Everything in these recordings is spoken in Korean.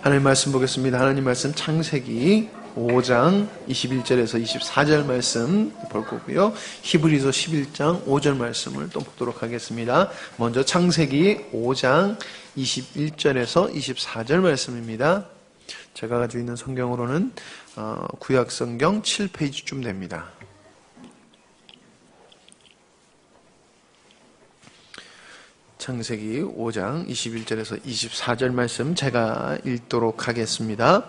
하나님 말씀 보겠습니다. 하나님 말씀 창세기 5장 21절에서 24절 말씀 볼 거고요. 히브리서 11장 5절 말씀을 또 보도록 하겠습니다. 먼저 창세기 5장 21절에서 24절 말씀입니다. 제가 가지고 있는 성경으로는 구약성경 7페이지쯤 됩니다. 창세기 5장 21절에서 24절 말씀 제가 읽도록 하겠습니다.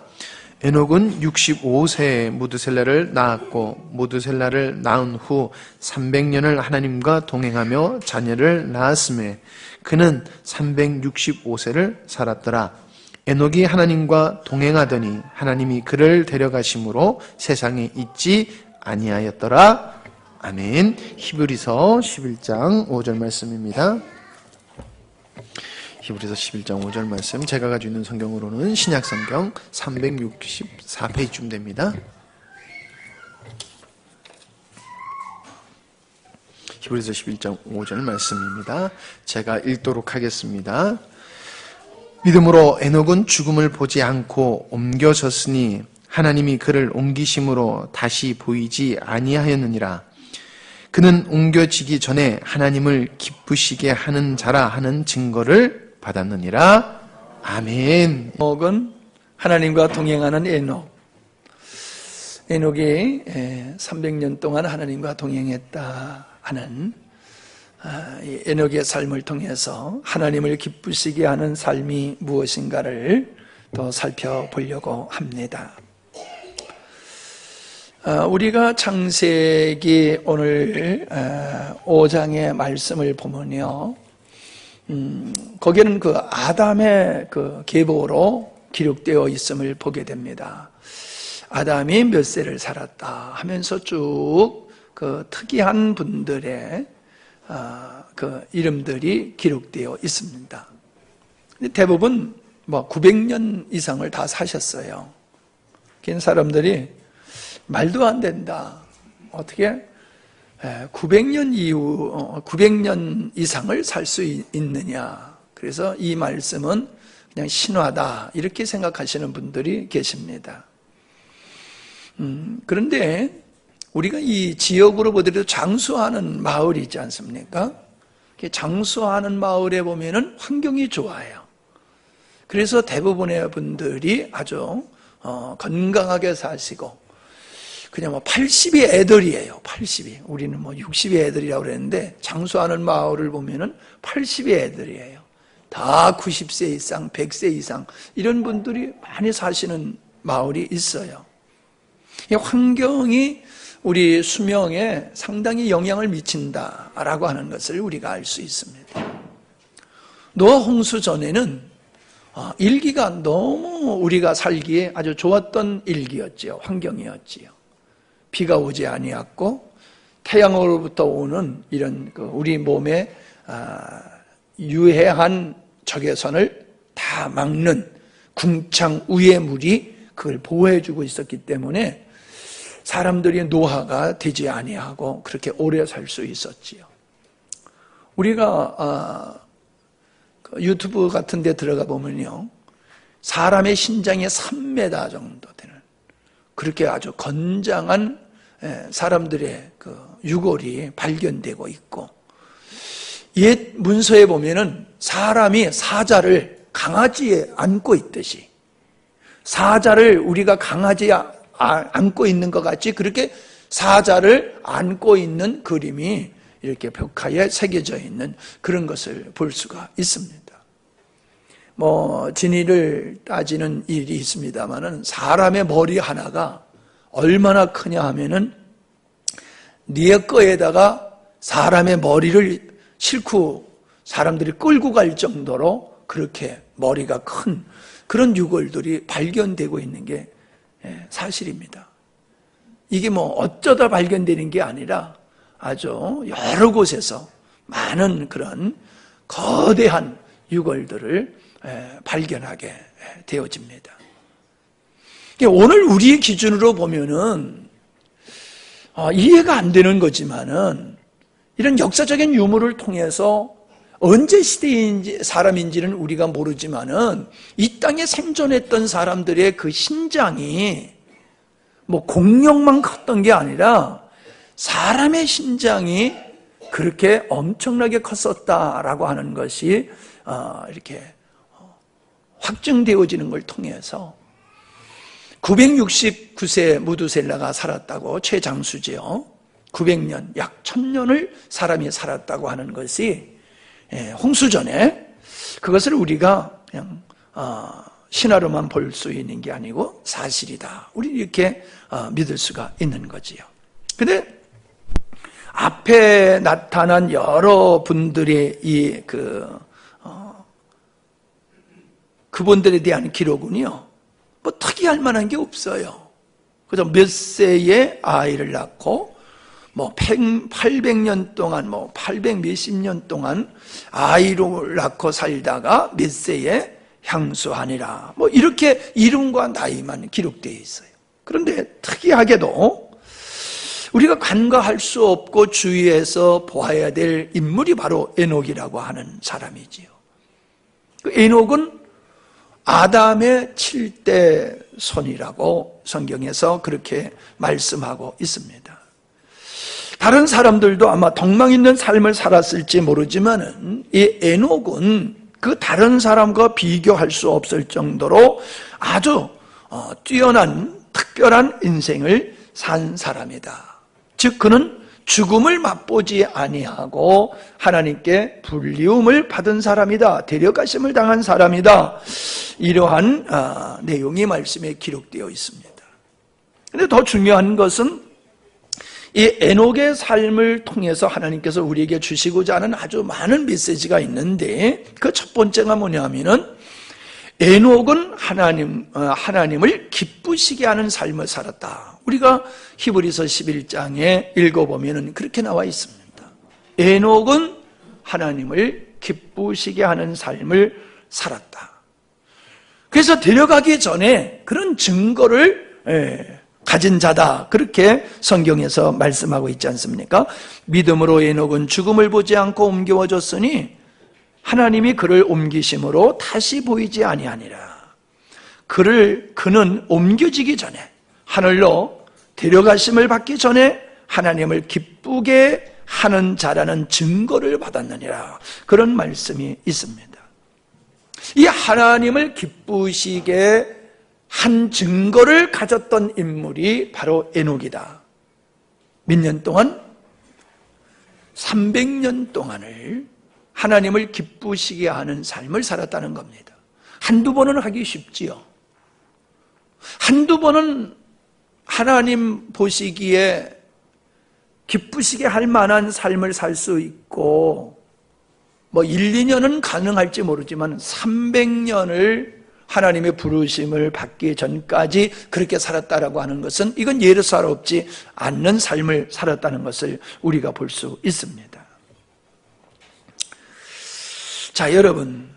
에녹은 65세에 무드셀라를 낳았고 무드셀라를 낳은 후 300년을 하나님과 동행하며 자녀를 낳았음에 그는 365세를 살았더라. 에녹이 하나님과 동행하더니 하나님이 그를 데려가심으로 세상에 있지 아니하였더라. 아멘. 히브리서 11장 5절 말씀입니다. 히브리서 11장 5절 말씀 제가 가지고 있는 성경으로는 신약성경 364페이지쯤 됩니다. 히브리서 11장 5절 말씀입니다. 제가 읽도록 하겠습니다. 믿음으로 에녹은 죽음을 보지 않고 옮겨졌으니 하나님이 그를 옮기심으로 다시 보이지 아니하였느니라. 그는 옮겨지기 전에 하나님을 기쁘시게 하는 자라 하는 증거를 받았느니라. 아멘. 에녹은 하나님과 동행하는 에녹. 에녹이 300년 동안 하나님과 동행했다 하는 에녹의 삶을 통해서 하나님을 기쁘시게 하는 삶이 무엇인가를 더 살펴보려고 합니다. 우리가 창세기 오늘 5장의 말씀을 보면요, 거기는 그 아담의 그 계보로 기록되어 있음을 보게 됩니다. 아담이 몇 세를 살았다 하면서 쭉 그 특이한 분들의 그 이름들이 기록되어 있습니다. 대부분 900년 이상을 다 사셨어요. 긴 사람들이 말도 안 된다. 어떻게 900년 이상을 살 수 있느냐. 그래서 이 말씀은 그냥 신화다. 이렇게 생각하시는 분들이 계십니다. 그런데 우리가 이 지역으로 보더라도 장수하는 마을이 있지 않습니까? 장수하는 마을에 보면은 환경이 좋아요. 그래서 대부분의 분들이 아주 건강하게 사시고, 그냥 80이 애들이에요. 80이. 우리는 60이 애들이라고 그랬는데 장수하는 마을을 보면은 80이 애들이에요. 다 90세 이상, 100세 이상 이런 분들이 많이 사시는 마을이 있어요. 이 환경이 우리 수명에 상당히 영향을 미친다라고 하는 것을 우리가 알 수 있습니다. 노아 홍수 전에는 일기가 너무 우리가 살기에 아주 좋았던 일기였지요. 환경이었지요. 비가 오지 아니었고 태양으로부터 오는 이런 우리 몸에 유해한 적외선을 다 막는 궁창 위의 물이 그걸 보호해주고 있었기 때문에 사람들이 노화가 되지 아니하고 그렇게 오래 살 수 있었지요. 우리가 유튜브 같은 데 들어가 보면요, 사람의 신장이 3m 정도 되는 그렇게 아주 건장한 사람들의 그 유골이 발견되고 있고, 옛 문서에 보면은 사람이 사자를 강아지에 안고 있듯이, 사자를 우리가 강아지에 안고 있는 것 같이 그렇게 사자를 안고 있는 그림이 이렇게 벽화에 새겨져 있는 그런 것을 볼 수가 있습니다. 진위를 따지는 일이 있습니다만은 사람의 머리 하나가 얼마나 크냐 하면은 네 거에다가 사람의 머리를 싣고 사람들이 끌고 갈 정도로 그렇게 머리가 큰 그런 유골들이 발견되고 있는 게 사실입니다. 이게 어쩌다 발견되는 게 아니라 아주 여러 곳에서 많은 그런 거대한 유골들을 발견하게 되어집니다. 오늘 우리의 기준으로 보면은 이해가 안 되는 거지만은 이런 역사적인 유물을 통해서 언제 시대인지 사람인지는 우리가 모르지만은 이 땅에 생존했던 사람들의 그 신장이 뭐 공룡만 컸던 게 아니라 사람의 신장이 그렇게 엄청나게 컸었다라고 하는 것이 이렇게 확증되어지는 걸 통해서 969세 무두셀라가 살았다고 최장수지요. 900년, 약 1000년을 사람이 살았다고 하는 것이 홍수전에 그것을 우리가 그냥 신화로만 볼 수 있는 게 아니고 사실이다. 우리 이렇게 믿을 수가 있는 거지요. 근데 앞에 나타난 여러 분들의 그분들에 대한 기록은요, 뭐 특이할 만한 게 없어요. 그래서 몇 세에 아이를 낳고 뭐 800년 동안, 뭐 800 몇십 년 동안 아이를 낳고 살다가 몇 세에 향수하니라. 뭐 이렇게 이름과 나이만 기록되어 있어요. 그런데 특이하게도 우리가 간과할 수 없고 주의해서 보아야 될 인물이 바로 에녹이라고 하는 사람이지요. 그 에녹은 아담의 7대 손이라고 성경에서 그렇게 말씀하고 있습니다. 다른 사람들도 아마 덕망 있는 삶을 살았을지 모르지만은 이 에녹은 그 다른 사람과 비교할 수 없을 정도로 아주 뛰어난 특별한 인생을 산 사람이다. 즉 그는 죽음을 맛보지 아니하고 하나님께 불리움을 받은 사람이다. 데려가심을 당한 사람이다. 이러한 내용이 말씀에 기록되어 있습니다. 그런데 더 중요한 것은 이 에녹의 삶을 통해서 하나님께서 우리에게 주시고자 하는 아주 많은 메시지가 있는데 그 첫 번째가 뭐냐면은 에녹은 하나님을 기쁘시게 하는 삶을 살았다. 우리가 히브리서 11장에 읽어보면 그렇게 나와 있습니다. 에녹은 하나님을 기쁘시게 하는 삶을 살았다. 그래서 데려가기 전에 그런 증거를 가진 자다. 그렇게 성경에서 말씀하고 있지 않습니까? 믿음으로 에녹은 죽음을 보지 않고 옮겨졌으니 하나님이 그를 옮기심으로 다시 보이지 아니하니라. 그는 옮겨지기 전에 하늘로 데려가심을 받기 전에 하나님을 기쁘게 하는 자라는 증거를 받았느니라. 그런 말씀이 있습니다. 이 하나님을 기쁘시게 한 증거를 가졌던 인물이 바로 에녹이다. 몇 년 동안? 300년 동안을 하나님을 기쁘시게 하는 삶을 살았다는 겁니다. 한두 번은 하기 쉽지요. 한두 번은 하나님 보시기에 기쁘시게 할 만한 삶을 살 수 있고 뭐 1, 2년은 가능할지 모르지만 300년을 하나님의 부르심을 받기 전까지 그렇게 살았다라고 하는 것은 이건 예사롭지 않는 삶을 살았다는 것을 우리가 볼 수 있습니다. 자, 여러분,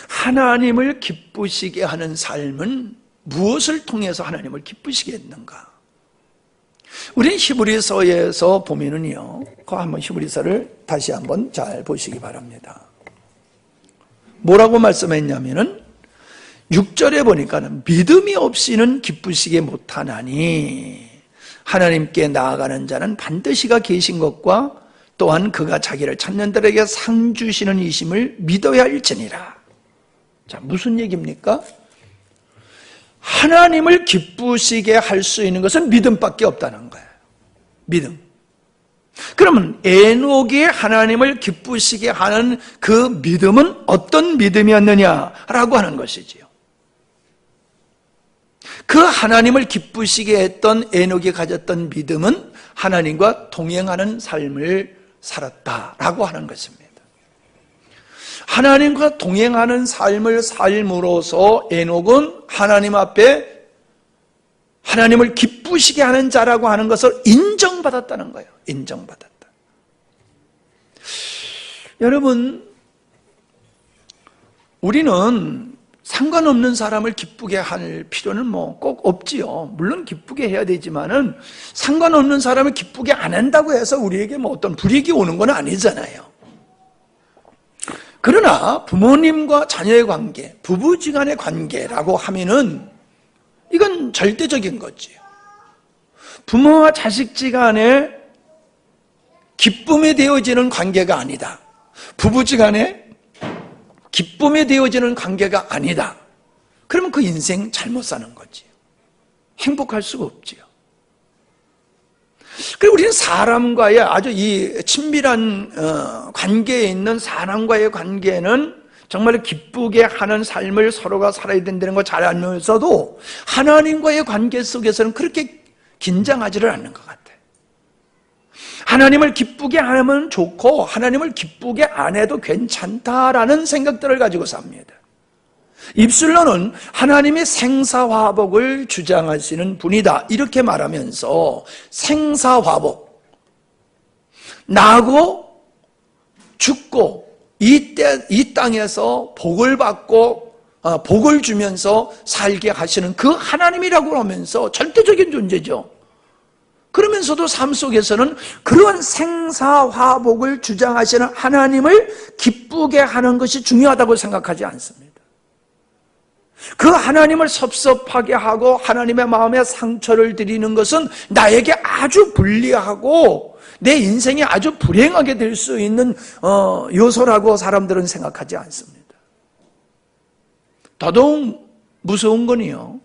하나님을 기쁘시게 하는 삶은 무엇을 통해서 하나님을 기쁘시게 했는가? 우리 히브리서에서 보면은요, 그 한번 히브리서를 다시 한번 잘 보시기 바랍니다. 뭐라고 말씀했냐면은 6절에 보니까는 믿음이 없이는 기쁘시게 못하나니 하나님께 나아가는 자는 반드시가 계신 것과 또한 그가 자기를 찾는 자에게 상 주시는 이심을 믿어야 할지니라. 자, 무슨 얘기입니까? 하나님을 기쁘시게 할 수 있는 것은 믿음밖에 없다는 거예요. 믿음. 그러면 에녹이 하나님을 기쁘시게 하는 그 믿음은 어떤 믿음이었느냐라고 하는 것이지요. 그 하나님을 기쁘시게 했던 에녹이 가졌던 믿음은 하나님과 동행하는 삶을 살았다라고 하는 것입니다. 하나님과 동행하는 삶을 삶으로써 에녹은 하나님 앞에 하나님을 기쁘시게 하는 자라고 하는 것을 인정받았다는 거예요. 인정받았다. 여러분, 우리는 상관없는 사람을 기쁘게 할 필요는 뭐 꼭 없지요. 물론 기쁘게 해야 되지만은 상관없는 사람을 기쁘게 안 한다고 해서 우리에게 뭐 어떤 불이익이 오는 건 아니잖아요. 그러나 부모님과 자녀의 관계, 부부지간의 관계라고 하면은 이건 절대적인 거지요. 부모와 자식지간에 기쁨이 되어지는 관계가 아니다. 부부지간에 기쁨이 되어지는 관계가 아니다. 그러면 그 인생 잘못 사는 거지요. 행복할 수가 없지요. 그리고 우리는 사람과의 아주 이 친밀한 관계에 있는 사람과의 관계는 정말 기쁘게 하는 삶을 서로가 살아야 된다는 거 잘 알면서도 하나님과의 관계 속에서는 그렇게 긴장하지를 않는 것 같아요. 하나님을 기쁘게 하면 좋고 하나님을 기쁘게 안 해도 괜찮다라는 생각들을 가지고 삽니다. 입술로는 하나님이 생사화복을 주장하시는 분이다 이렇게 말하면서 생사화복, 나고 죽고 이 땅에서 복을 받고 복을 주면서 살게 하시는 그 하나님이라고 하면서 절대적인 존재죠. 그러면서도 삶 속에서는 그런 생사화복을 주장하시는 하나님을 기쁘게 하는 것이 중요하다고 생각하지 않습니다. 그 하나님을 섭섭하게 하고 하나님의 마음에 상처를 드리는 것은 나에게 아주 불리하고 내 인생이 아주 불행하게 될 수 있는 요소라고 사람들은 생각하지 않습니다. 더더욱 무서운 건요,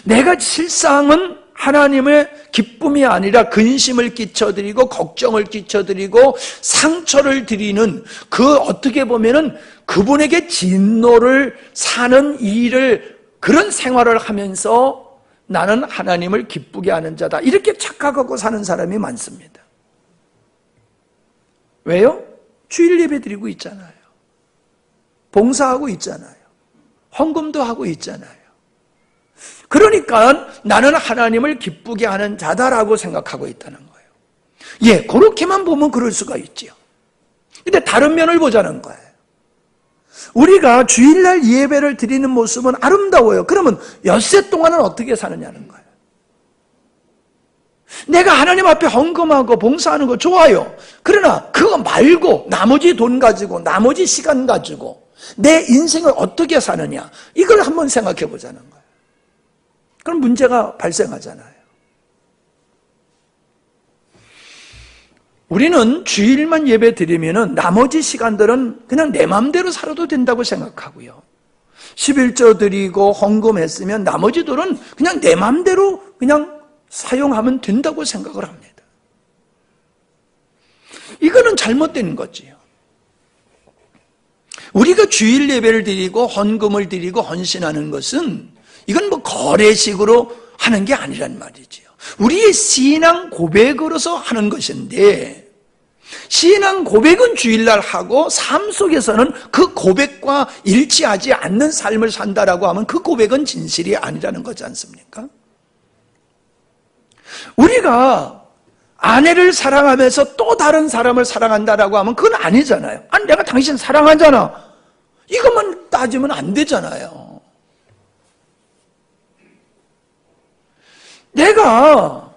내가 실상은 하나님의 기쁨이 아니라 근심을 끼쳐드리고 걱정을 끼쳐드리고 상처를 드리는 그 어떻게 보면은 그분에게 진노를 사는 일을 그런 생활을 하면서 나는 하나님을 기쁘게 하는 자다 이렇게 착각하고 사는 사람이 많습니다. 왜요? 주일 예배 드리고 있잖아요. 봉사하고 있잖아요. 헌금도 하고 있잖아요. 그러니까 나는 하나님을 기쁘게 하는 자다라고 생각하고 있다는 거예요. 예, 그렇게만 보면 그럴 수가 있지요. 근데 다른 면을 보자는 거예요. 우리가 주일날 예배를 드리는 모습은 아름다워요. 그러면 엿새 동안은 어떻게 사느냐는 거예요. 내가 하나님 앞에 헌금하고 봉사하는 거 좋아요. 그러나 그거 말고 나머지 돈 가지고 나머지 시간 가지고 내 인생을 어떻게 사느냐 이걸 한번 생각해 보자는 거예요. 그럼 문제가 발생하잖아요. 우리는 주일만 예배 드리면은 나머지 시간들은 그냥 내 마음대로 살아도 된다고 생각하고요. 11조 드리고 헌금했으면 나머지 돈은 그냥 내 마음대로 그냥 사용하면 된다고 생각을 합니다. 이거는 잘못된 거지요. 우리가 주일 예배를 드리고 헌금을 드리고 헌신하는 것은 이건 뭐 거래식으로 하는 게 아니란 말이지요. 우리의 신앙 고백으로서 하는 것인데 신앙 고백은 주일날 하고 삶 속에서는 그 고백과 일치하지 않는 삶을 산다라고 하면 그 고백은 진실이 아니라는 거지 않습니까? 우리가 아내를 사랑하면서 또 다른 사람을 사랑한다라고 하면 그건 아니잖아요. 아니 내가 당신 사랑하잖아. 이것만 따지면 안 되잖아요. 내가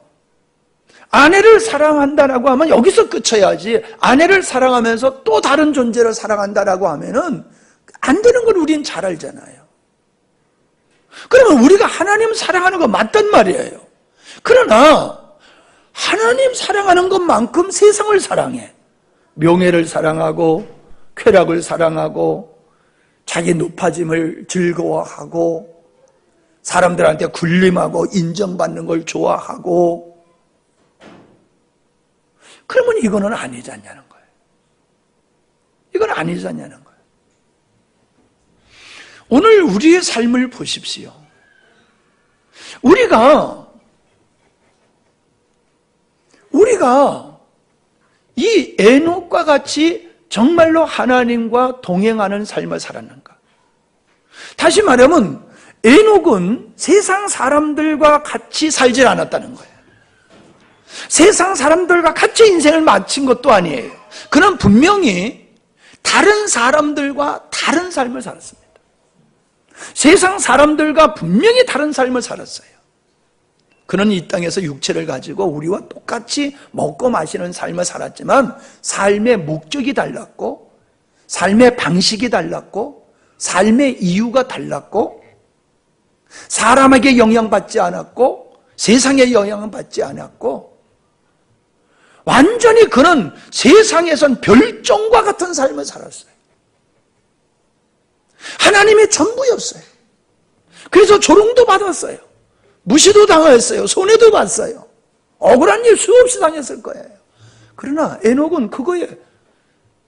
아내를 사랑한다라고 하면 여기서 끝쳐야지 아내를 사랑하면서 또 다른 존재를 사랑한다라고 하면은 안 되는 걸 우리는 잘 알잖아요. 그러면 우리가 하나님 사랑하는 거 맞단 말이에요. 그러나 하나님 사랑하는 것만큼 세상을 사랑해. 명예를 사랑하고 쾌락을 사랑하고 자기 높아짐을 즐거워하고 사람들한테 군림하고 인정받는 걸 좋아하고 그러면 이거는 아니지 않냐는 거예요. 이건 아니지 않냐는 거예요. 오늘 우리의 삶을 보십시오. 우리가 이 에녹과 같이 정말로 하나님과 동행하는 삶을 살았는가? 다시 말하면 에녹은 세상 사람들과 같이 살질 않았다는 거예요. 세상 사람들과 같이 인생을 마친 것도 아니에요. 그는 분명히 다른 사람들과 다른 삶을 살았습니다. 세상 사람들과 분명히 다른 삶을 살았어요. 그는 이 땅에서 육체를 가지고 우리와 똑같이 먹고 마시는 삶을 살았지만 삶의 목적이 달랐고 삶의 방식이 달랐고 삶의 이유가 달랐고 사람에게 영향받지 않았고 세상에 영향을 받지 않았고 완전히 그는 세상에선 별종과 같은 삶을 살았어요. 하나님의 전부였어요. 그래서 조롱도 받았어요. 무시도 당했어요. 손해도 봤어요. 억울한 일 수없이 당했을 거예요. 그러나 에녹은 그거에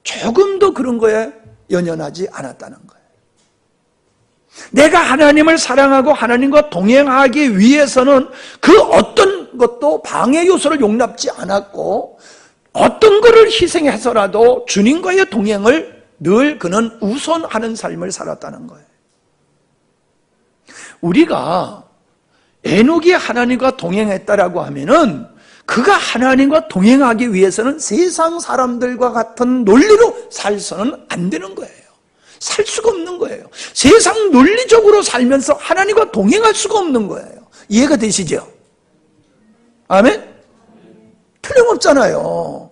조금도 그런 거에 연연하지 않았다는 거예요. 내가 하나님을 사랑하고 하나님과 동행하기 위해서는 그 어떤 것도 방해 요소를 용납지 않았고 어떤 것을 희생해서라도 주님과의 동행을 늘 그는 우선하는 삶을 살았다는 거예요. 우리가 에녹이 하나님과 동행했다라고 하면은 그가 하나님과 동행하기 위해서는 세상 사람들과 같은 논리로 살서는 안 되는 거예요. 살 수가 없는 거예요. 세상 논리적으로 살면서 하나님과 동행할 수가 없는 거예요. 이해가 되시죠? 아멘? 틀림없잖아요.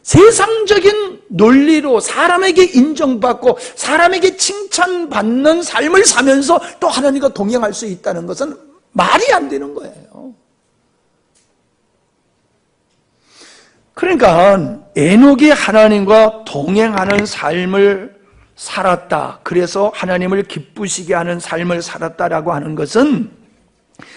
세상적인 논리로 사람에게 인정받고 사람에게 칭찬받는 삶을 사면서 또 하나님과 동행할 수 있다는 것은 말이 안 되는 거예요. 그러니까 에녹이 하나님과 동행하는 삶을 살았다. 그래서 하나님을 기쁘시게 하는 삶을 살았다라고 하는 것은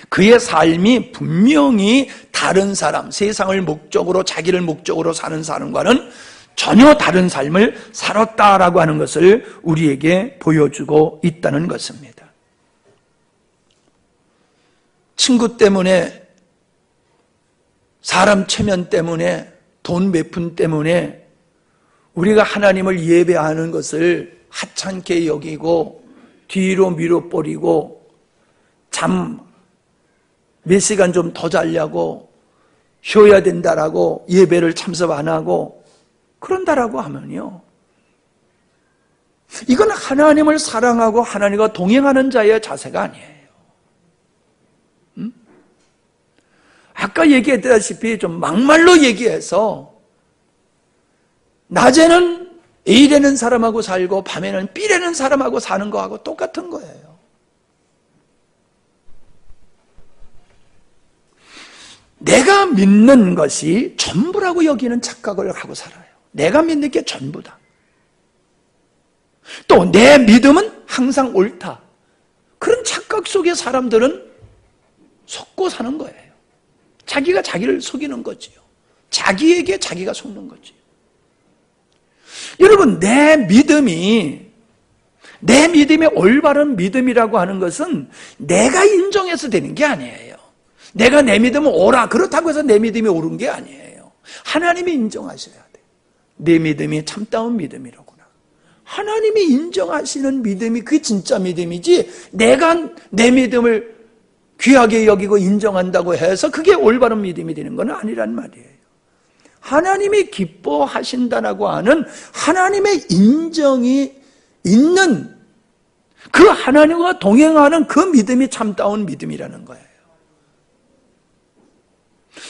그의 삶이 분명히 다른 사람, 세상을 목적으로 자기를 목적으로 사는 사람과는 전혀 다른 삶을 살았다라고 하는 것을 우리에게 보여주고 있다는 것입니다. 친구 때문에, 사람 체면 때문에, 돈 몇 푼 때문에 우리가 하나님을 예배하는 것을 하찮게 여기고 뒤로 밀어버리고 잠 몇 시간 좀 더 자려고 쉬어야 된다라고 예배를 참석 안 하고 그런다라고 하면요, 이건 하나님을 사랑하고 하나님과 동행하는 자의 자세가 아니에요. 아까 얘기했다시피 좀 막말로 얘기해서 낮에는 A라는 사람하고 살고 밤에는 B라는 사람하고 사는 거하고 똑같은 거예요. 내가 믿는 것이 전부라고 여기는 착각을 하고 살아요. 내가 믿는 게 전부다. 또 내 믿음은 항상 옳다. 그런 착각 속에 사람들은 속고 사는 거예요. 자기가 자기를 속이는 거지요. 자기에게 자기가 속는 거지요. 여러분, 내 믿음이 올바른 믿음이라고 하는 것은 내가 인정해서 되는 게 아니에요. 내가 내 믿음은 옳아, 그렇다고 해서 내 믿음이 옳은 게 아니에요. 하나님이 인정하셔야 돼요. 내 믿음이 참다운 믿음이라구나. 하나님이 인정하시는 믿음이 그게 진짜 믿음이지, 내가 내 믿음을 귀하게 여기고 인정한다고 해서 그게 올바른 믿음이 되는 건 아니란 말이에요. 하나님이 기뻐하신다라고 하는 하나님의 인정이 있는 그 하나님과 동행하는 그 믿음이 참다운 믿음이라는 거예요.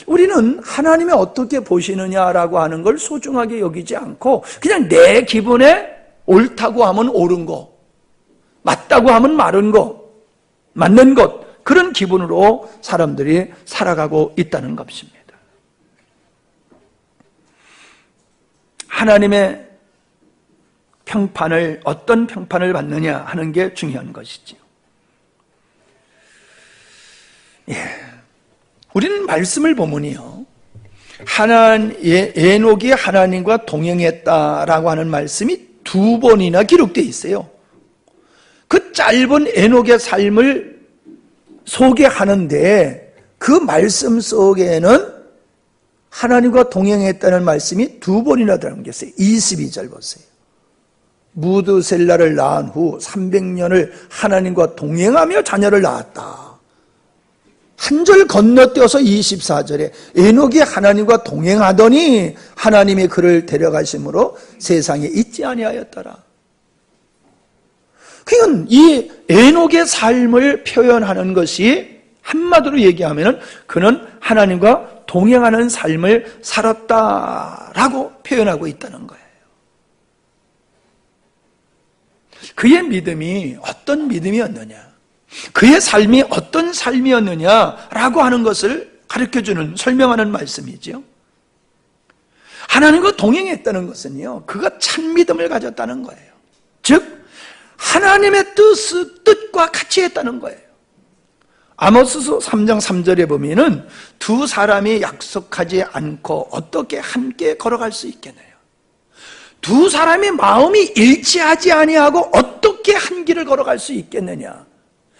우리는 하나님이 어떻게 보시느냐라고 하는 걸 소중하게 여기지 않고 그냥 내 기분에 옳다고 하면 옳은 거, 맞다고 하면 맞는 것, 그런 기분으로 사람들이 살아가고 있다는 것입니다. 하나님의 평판을, 어떤 평판을 받느냐 하는 게 중요한 것이지요. 우리는 말씀을 보면요, 에녹이 하나님과 동행했다라고 하는 말씀이 2번이나 기록되어 있어요. 그 짧은 에녹의 삶을 소개하는데 그 말씀 속에는 하나님과 동행했다는 말씀이 2번이나 담겼어요. 22절 보세요. 무드셀라를 낳은 후 300년을 하나님과 동행하며 자녀를 낳았다. 한 절 건너뛰어서 24절에 에녹이 하나님과 동행하더니 하나님이 그를 데려가심으로 세상에 있지 아니하였더라. 그건 이 에녹의 삶을 표현하는 것이 한마디로 얘기하면 그는 하나님과 동행하는 삶을 살았다라고 표현하고 있다는 거예요. 그의 믿음이 어떤 믿음이었느냐, 그의 삶이 어떤 삶이었느냐라고 하는 것을 가르쳐주는, 설명하는 말씀이죠. 하나님과 동행했다는 것은요, 그가 참 믿음을 가졌다는 거예요. 즉 하나님의 뜻과 같이 했다는 거예요. 아모스서 3장 3절에 보면은 두 사람이 약속하지 않고 어떻게 함께 걸어갈 수 있겠느냐, 두 사람의 마음이 일치하지 아니하고 어떻게 한 길을 걸어갈 수 있겠느냐.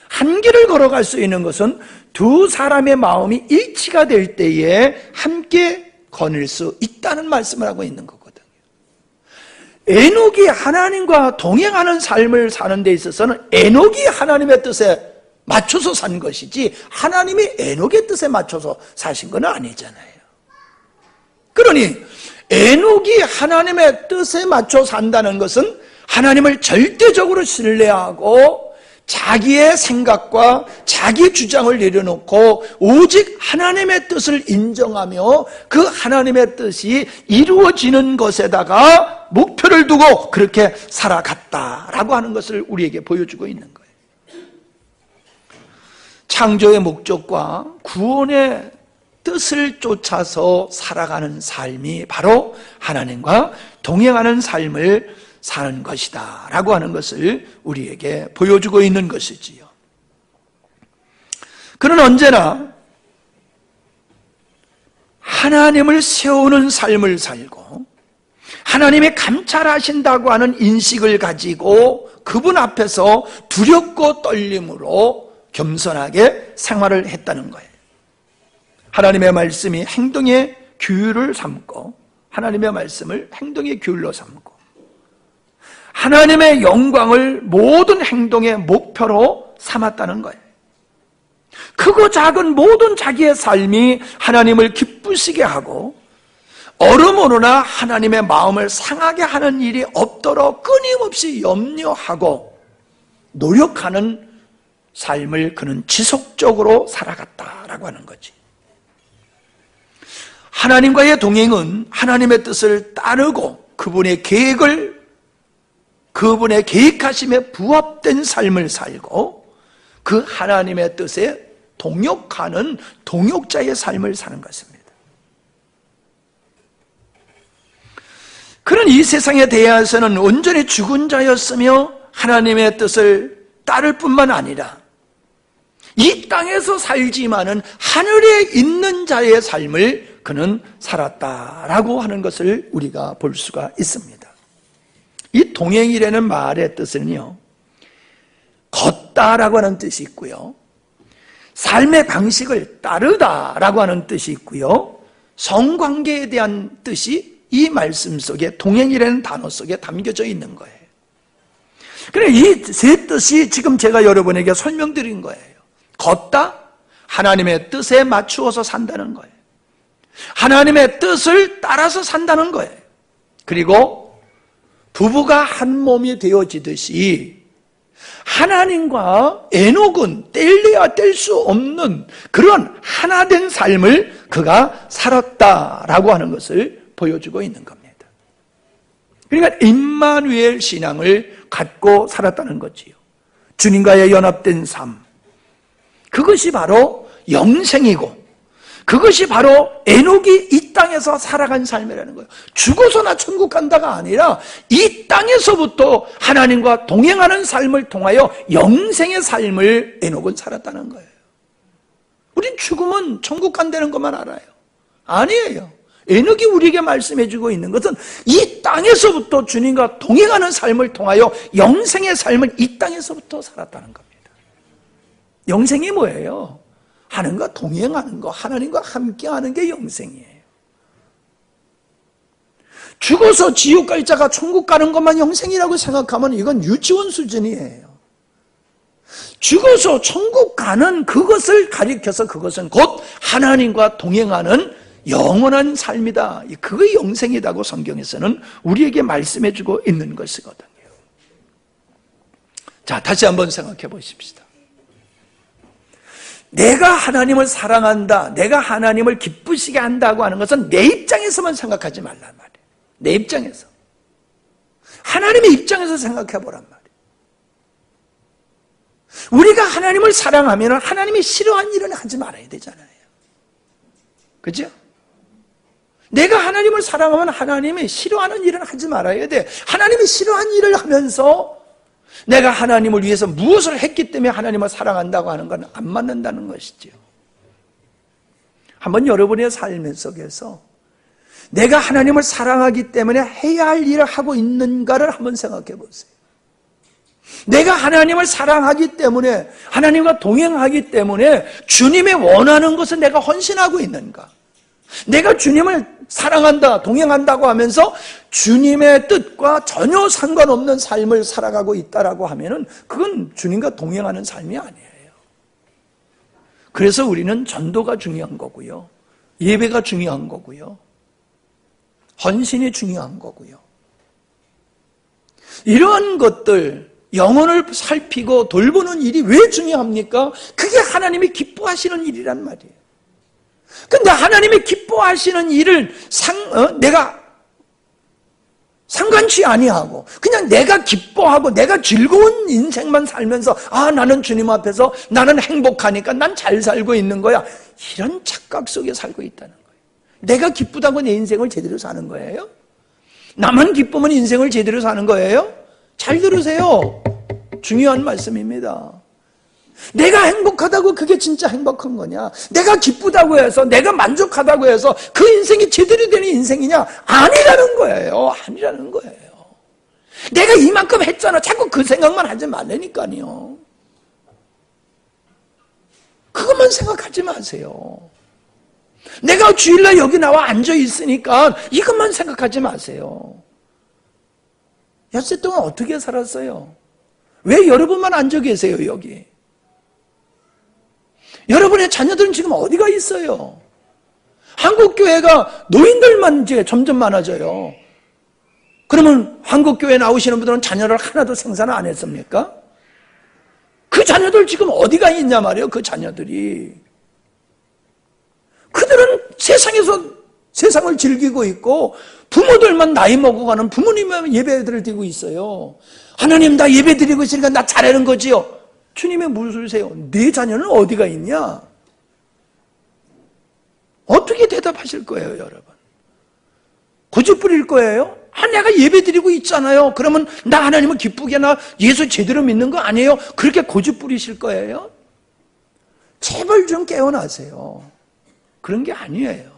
한 길을 걸어갈 수 있는 것은 두 사람의 마음이 일치가 될 때에 함께 거닐 수 있다는 말씀을 하고 있는 거거든요. 에녹이 하나님과 동행하는 삶을 사는 데 있어서는 에녹이 하나님의 뜻에 맞춰서 산 것이지 하나님이 에녹의 뜻에 맞춰서 사신 건 아니잖아요. 그러니 에녹이 하나님의 뜻에 맞춰 산다는 것은 하나님을 절대적으로 신뢰하고 자기의 생각과 자기 주장을 내려놓고 오직 하나님의 뜻을 인정하며 그 하나님의 뜻이 이루어지는 것에다가 목표를 두고 그렇게 살아갔다라고 하는 것을 우리에게 보여주고 있는 거예요. 창조의 목적과 구원의 뜻을 쫓아서 살아가는 삶이 바로 하나님과 동행하는 삶을 사는 것이다 라고 하는 것을 우리에게 보여주고 있는 것이지요. 그는 언제나 하나님을 세우는 삶을 살고 하나님이 감찰하신다고 하는 인식을 가지고 그분 앞에서 두렵고 떨림으로 겸손하게 생활을 했다는 거예요. 하나님의 말씀이 행동의 규율을 삼고 하나님의 말씀을 행동의 규율로 삼고 하나님의 영광을 모든 행동의 목표로 삼았다는 거예요. 크고 작은 모든 자기의 삶이 하나님을 기쁘시게 하고 어루머루나 하나님의 마음을 상하게 하는 일이 없도록 끊임없이 염려하고 노력하는 삶을 그는 지속적으로 살아갔다라고 하는 거지. 하나님과의 동행은 하나님의 뜻을 따르고 그분의 계획하심에 부합된 삶을 살고 그 하나님의 뜻에 동역하는 동역자의 삶을 사는 것입니다. 그는 이 세상에 대해서는 온전히 죽은 자였으며 하나님의 뜻을 따를 뿐만 아니라 이 땅에서 살지만은 하늘에 있는 자의 삶을 그는 살았다라고 하는 것을 우리가 볼 수가 있습니다. 이 동행이라는 말의 뜻은요, 걷다라고 하는 뜻이 있고요, 삶의 방식을 따르다라고 하는 뜻이 있고요, 성관계에 대한 뜻이 이 말씀 속에 동행이라는 단어 속에 담겨져 있는 거예요. 그래, 이 세 뜻이 지금 제가 여러분에게 설명드린 거예요. 걷다, 하나님의 뜻에 맞추어서 산다는 거예요. 하나님의 뜻을 따라서 산다는 거예요. 그리고 부부가 한 몸이 되어지듯이 하나님과 에녹은 뗄래야 뗄 수 없는 그런 하나된 삶을 그가 살았다라고 하는 것을 보여주고 있는 겁니다. 그러니까 임마누엘 신앙을 갖고 살았다는 거지요. 주님과의 연합된 삶, 그것이 바로 영생이고 그것이 바로 에녹이 이 땅에서 살아간 삶이라는 거예요. 죽어서 나 천국 간다가 아니라 이 땅에서부터 하나님과 동행하는 삶을 통하여 영생의 삶을 에녹은 살았다는 거예요. 우린 죽으면 천국 간다는 것만 알아요. 아니에요. 에녹이 우리에게 말씀해주고 있는 것은 이 땅에서부터 주님과 동행하는 삶을 통하여 영생의 삶을 이 땅에서부터 살았다는 겁니다. 영생이 뭐예요? 하나님과 동행하는 거, 하나님과 함께하는 게 영생이에요. 죽어서 지옥 갈 자가 천국 가는 것만 영생이라고 생각하면 이건 유치원 수준이에요. 죽어서 천국 가는 그것을 가리켜서 그것은 곧 하나님과 동행하는 영원한 삶이다. 그게 영생이라고 성경에서는 우리에게 말씀해주고 있는 것이거든요. 자, 다시 한번 생각해 보십시다. 내가 하나님을 사랑한다, 내가 하나님을 기쁘시게 한다고 하는 것은 내 입장에서만 생각하지 말란 말이에요. 내 입장에서. 하나님의 입장에서 생각해 보란 말이에요. 우리가 하나님을 사랑하면 하나님이 싫어하는 일은 하지 말아야 되잖아요. 그죠? 내가 하나님을 사랑하면 하나님이 싫어하는 일은 하지 말아야 돼. 하나님이 싫어하는 일을 하면서 내가 하나님을 위해서 무엇을 했기 때문에 하나님을 사랑한다고 하는 건 안 맞는다는 것이죠. 한번 여러분의 삶 속에서 내가 하나님을 사랑하기 때문에 해야 할 일을 하고 있는가를 한번 생각해 보세요. 내가 하나님을 사랑하기 때문에, 하나님과 동행하기 때문에 주님이 원하는 것을 내가 헌신하고 있는가? 내가 주님을 사랑한다, 동행한다고 하면서 주님의 뜻과 전혀 상관없는 삶을 살아가고 있다라고 하면은 그건 주님과 동행하는 삶이 아니에요. 그래서 우리는 전도가 중요한 거고요. 예배가 중요한 거고요. 헌신이 중요한 거고요. 이러한 것들, 영혼을 살피고 돌보는 일이 왜 중요합니까? 그게 하나님이 기뻐하시는 일이란 말이에요. 근데 하나님이 기뻐하시는 일을 내가 상관치 아니하고 그냥 내가 기뻐하고 내가 즐거운 인생만 살면서 나는 주님 앞에서 나는 행복하니까 난 잘 살고 있는 거야. 이런 착각 속에 살고 있다는 거예요. 내가 기쁘다고 내 인생을 제대로 사는 거예요? 나만 기쁘면 인생을 제대로 사는 거예요? 잘 들으세요. 중요한 말씀입니다. 내가 행복하다고 그게 진짜 행복한 거냐? 내가 기쁘다고 해서, 내가 만족하다고 해서 그 인생이 제대로 되는 인생이냐? 아니라는 거예요. 아니라는 거예요. 내가 이만큼 했잖아. 자꾸 그 생각만 하지 말라니까요. 그것만 생각하지 마세요. 내가 주일날 여기 나와 앉아 있으니까 이것만 생각하지 마세요. 엿새 동안 어떻게 살았어요? 왜 여러분만 앉아 계세요, 여기? 여러분의 자녀들은 지금 어디가 있어요? 한국교회가 노인들만 이제 점점 많아져요. 그러면 한국교회 나오시는 분들은 자녀를 하나도 생산 안 했습니까? 그 자녀들 지금 어디가 있냐 말이에요, 그 자녀들이. 그들은 세상에서 세상을 즐기고 있고 부모들만 나이 먹어가는 부모님의 예배들을 드리고 있어요. 하나님 나 예배 드리고 있으니까 나 잘하는 거지요. 주님의 무술세요. 네 자녀는 어디가 있냐? 어떻게 대답하실 거예요, 여러분? 고집 부릴 거예요? 내가 예배 드리고 있잖아요. 그러면 나 하나님을 기쁘게 나 예수 제대로 믿는 거 아니에요? 그렇게 고집 부리실 거예요? 제발 좀 깨어나세요. 그런 게 아니에요.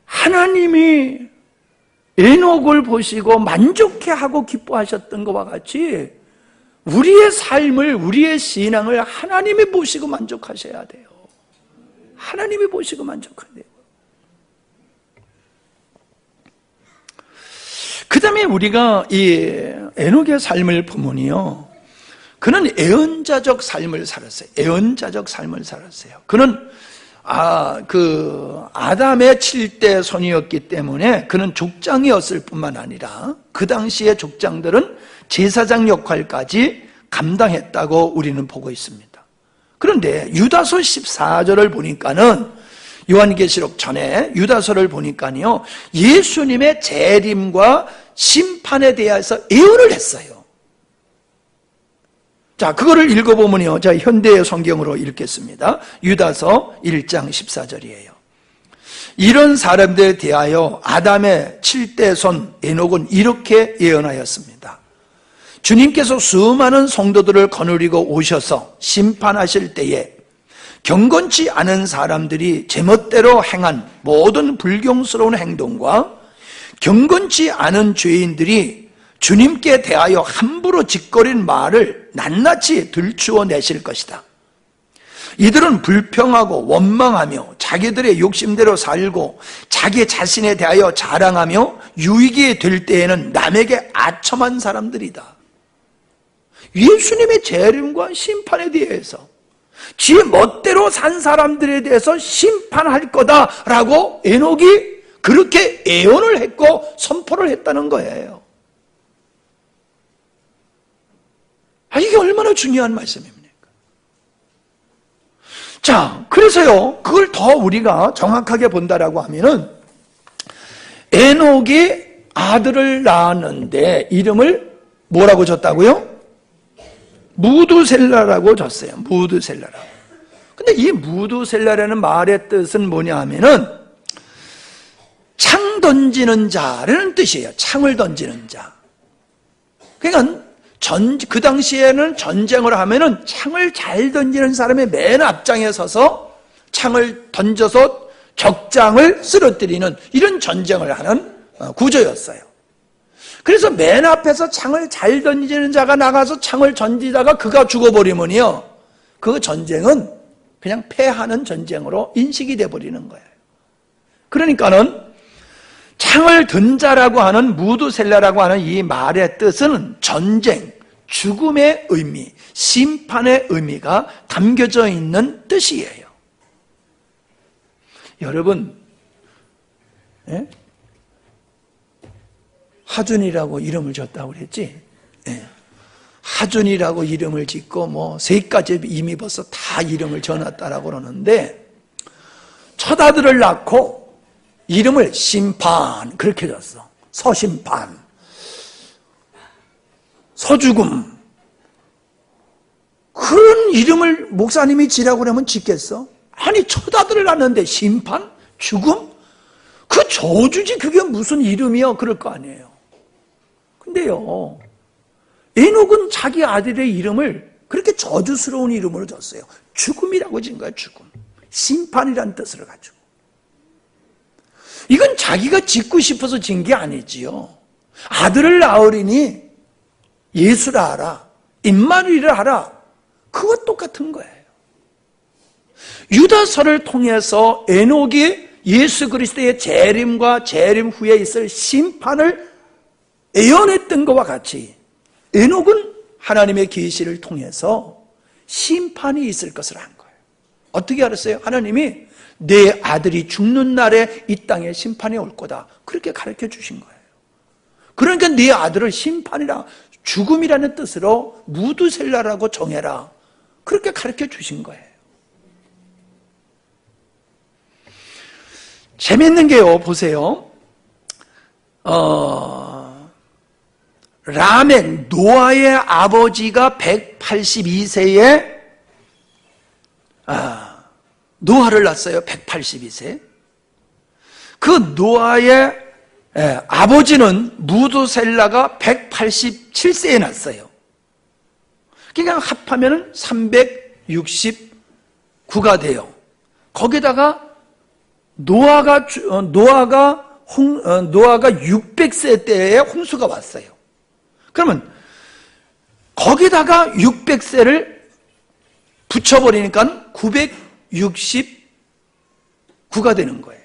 하나님이 에녹을 보시고 만족해하고 기뻐하셨던 것과 같이 우리의 삶을, 우리의 신앙을 하나님이 보시고 만족하셔야 돼요. 하나님이 보시고 만족해야 돼요. 그 다음에 우리가 이 에녹의 삶을 보면요, 그는 애언자적 삶을 살았어요. 애언자적 삶을 살았어요. 그는 아담의 7대 손이었기 때문에 그는 족장이었을 뿐만 아니라 그 당시의 족장들은 제사장 역할까지 감당했다고 우리는 보고 있습니다. 그런데 유다서 14절을 보니까는, 요한계시록 전에 유다서를 보니까요, 예수님의 재림과 심판에 대해서 예언을 했어요. 자, 그거를 읽어보면요, 자, 현대의 성경으로 읽겠습니다. 유다서 1장 14절이에요. 이런 사람들에 대하여 아담의 7대 손 에녹은 이렇게 예언하였습니다. 주님께서 수많은 성도들을 거느리고 오셔서 심판하실 때에 경건치 않은 사람들이 제멋대로 행한 모든 불경스러운 행동과 경건치 않은 죄인들이 주님께 대하여 함부로 짓거린 말을 낱낱이 들추어내실 것이다. 이들은 불평하고 원망하며 자기들의 욕심대로 살고 자기 자신에 대하여 자랑하며 유익이 될 때에는 남에게 아첨한 사람들이다. 예수님의 재림과 심판에 대해서 지 멋대로 산 사람들에 대해서 심판할 거다라고 에녹이 그렇게 예언을 했고 선포를 했다는 거예요. 이게 얼마나 중요한 말씀입니까? 자, 그래서요, 그걸 더 우리가 정확하게 본다라고 하면은, 에녹이 아들을 낳았는데 이름을 뭐라고 줬다고요? 무두셀라라고 줬어요. 무두셀라라고. 근데 이 무두셀라라는 말의 뜻은 뭐냐 하면은 창 던지는 자라는 뜻이에요. 창을 던지는 자. 그러니까 그 당시에는 전쟁을 하면은 창을 잘 던지는 사람의 맨 앞장에 서서 창을 던져서 적장을 쓰러뜨리는 이런 전쟁을 하는 구조였어요. 그래서 맨 앞에서 창을 잘 던지는 자가 나가서 창을 던지다가 그가 죽어버리면요, 그 전쟁은 그냥 패하는 전쟁으로 인식이 돼버리는 거예요. 그러니까는 창을 든 자라고 하는 무두셀라라고 하는 이 말의 뜻은 전쟁, 죽음의 의미, 심판의 의미가 담겨져 있는 뜻이에요. 여러분, 예? 하준이라고 이름을 줬다고 그랬지? 예. 하준이라고 이름을 짓고 뭐 3가지 이미 벌써 다 이름을 지어놨다라고 그러는데, 첫 아들을 낳고 이름을 심판 그렇게 줬어. 서심판, 서죽음. 그런 이름을 목사님이 지라고 그러면 짓겠어? 아니, 첫 아들을 낳는데 심판? 죽음? 그 저주지, 그게 무슨 이름이야? 그럴 거 아니에요. 근데요, 에녹은 자기 아들의 이름을 그렇게 저주스러운 이름으로 줬어요. 죽음이라고 진 거야. 죽음. 심판이라는 뜻을 가지고. 이건 자기가 짓고 싶어서 진 게 아니지요. 아들을 낳으리니 예수를 하라, 임마누엘을 하라. 그것 똑같은 거예요. 유다서를 통해서 에녹이 예수 그리스도의 재림과 재림 후에 있을 심판을 예언했던 것과 같이 에녹은 하나님의 계시를 통해서 심판이 있을 것을 한 거예요. 어떻게 알았어요? 하나님이 내 아들이 죽는 날에 이 땅에 심판이 올 거다, 그렇게 가르쳐 주신 거예요. 그러니까 네 아들을 심판이라, 죽음이라는 뜻으로 무두셀라라고 정해라, 그렇게 가르쳐 주신 거예요. 재밌는 게요, 보세요. 라멕, 노아의 아버지가 182세에 노아를 낳았어요. 182세. 그 노아의 아버지는 무두셀라가 187세에 낳았어요. 그러니까 합하면 369가 돼요. 거기다가 노아가 600세 때에 홍수가 왔어요. 그러면 거기다가 600세를 붙여버리니까 969가 되는 거예요.